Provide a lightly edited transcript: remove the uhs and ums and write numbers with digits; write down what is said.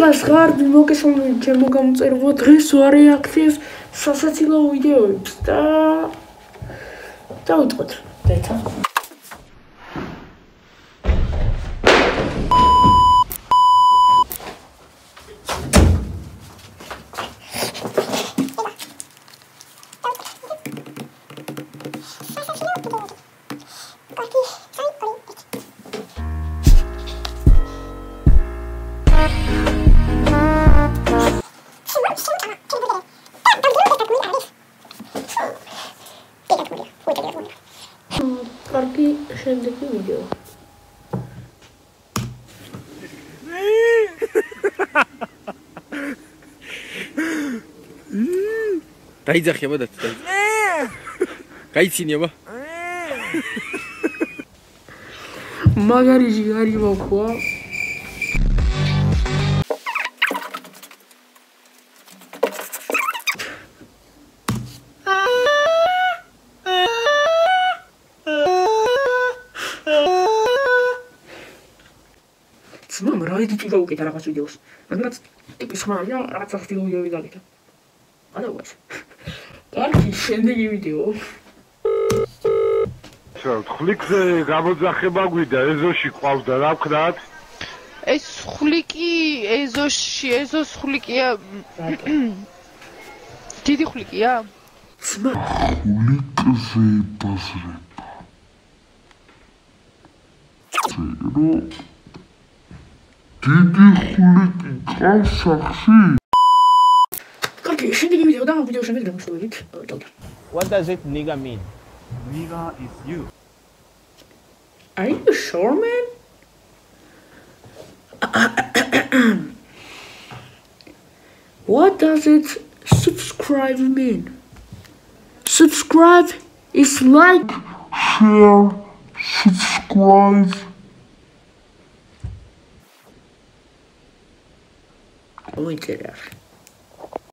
Ებას ღარდი მოგესალმებით ჩემო გამოწერებო დღეს ვარეაქციებს სასაცილო ვიდეოებს და დავიწყოთ დეთა კარგი შემდეგი ვიდეო. დაიძახება და გაიცინიება. მაგარი ჟიგარი მოყვა. რა idi თუ დავუკეთე რაღაც ვიდეოს. მაგრამ ტიპის ხმარია რაღაც ახალ ვიდეოები გაკეთე. გადავყვეთ. კარგი შემდეგი ვიდეო. ხვლიკზე გამოძახება გვიდა ეზოში ყავდა რა ვქნათ? ეს ხვლიკი ეზოს ხვლიკია. დიდი ხვლიკია? ხვლიკზე ბაზრება. დიდი ხვლიკი ყავს სახში? კარგი, შემდეგი ვიდეო და ვიდეო შემდეგ დამშვიდობით. What does it nigga mean? Nigga is you. Are you sure, man? What does it subscribe mean? Subscribe is like, share, subscribe. Oh, interesting.